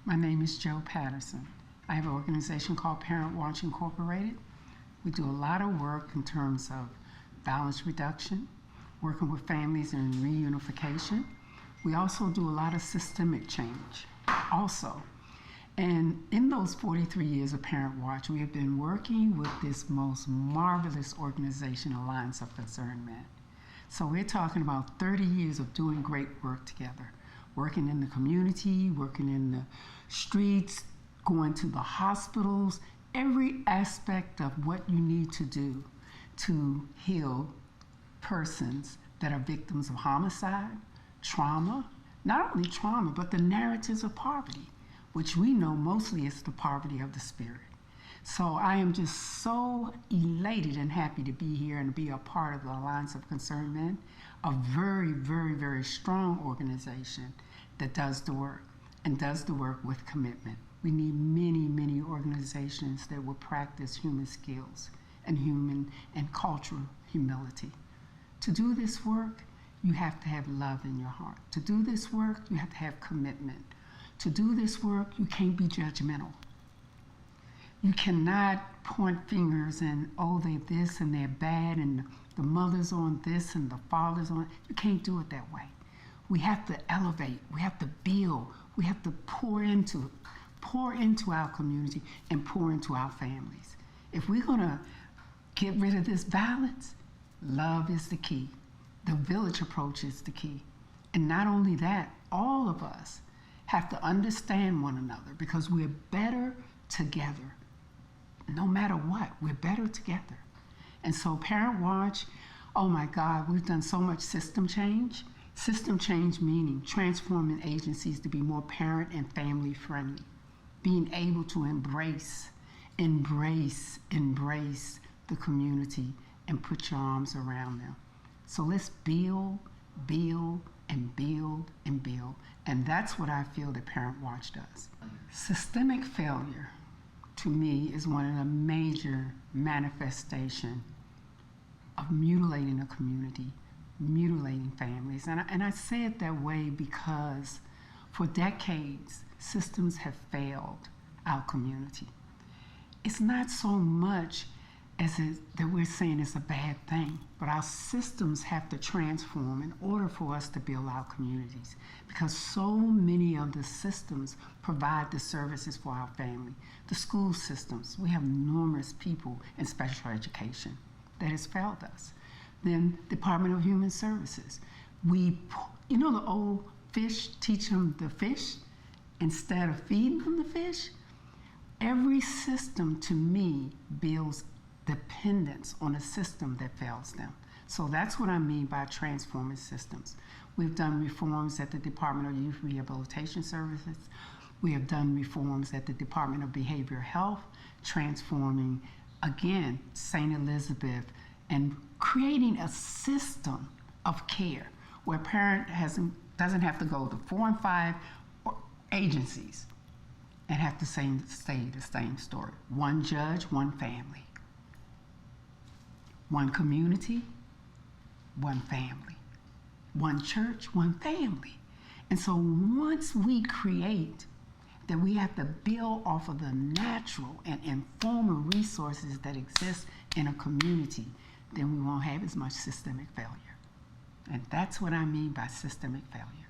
My name is Jo Patterson. I have an organization called ParentWatch Incorporated. We do a lot of work in terms of violence reduction, working with families in reunification. We also do a lot of systemic change also. And in those 43 years of ParentWatch, we have been working with this most marvelous organization, Alliance of Concerned Men. So we're talking about 30 years of doing great work together, working in the community, working in the streets, going to the hospitals, every aspect of what you need to do to heal persons that are victims of homicide, trauma, not only trauma, but the narratives of poverty, which we know mostly is the poverty of the spirit. So I am just so elated and happy to be here and to be a part of the Alliance of Concerned Men, a very, very, very strong organization that does the work and does the work with commitment. We need many, many organizations that will practice human skills and human and cultural humility. To do this work, you have to have love in your heart. To do this work, you have to have commitment. To do this work, you can't be judgmental. You cannot point fingers and, oh, they're this and they're bad and the mother's on this and the father's on. You can't do it that way. We have to elevate. We have to build. We have to pour into our community and pour into our families. If we're going to get rid of this violence, love is the key. The village approach is the key. And not only that, all of us have to understand one another because we're better together. No matter what, we're better together. And so ParentWatch, oh my God, we've done so much system change. System change meaning transforming agencies to be more parent and family friendly. Being able to embrace the community and put your arms around them. So let's build, and build, and build. And that's what I feel that ParentWatch does. Systemic failure, to me, is one of the major manifestations of mutilating a community, mutilating families. And I say it that way because for decades, systems have failed our community. It's not so much as that we're saying it's a bad thing, but our systems have to transform in order for us to build our communities because so many of the systems provide the services for our family. The school systems, we have numerous people in special education that has failed us. Then Department of Human Services, you know the old fish, teach them the fish instead of feeding them the fish? Every system to me builds dependence on a system that fails them. So that's what I mean by transforming systems. We've done reforms at the Department of Youth Rehabilitation Services. We have done reforms at the Department of Behavioral Health, transforming, again, St. Elizabeth, and creating a system of care where a parent doesn't have to go to 4 and 5 agencies and have to say the same story. One judge, one family. One community, one family. One church, one family. And so once we create that we have to build off of the natural and informal resources that exist in a community, then we won't have as much systemic failure. And that's what I mean by systemic failure.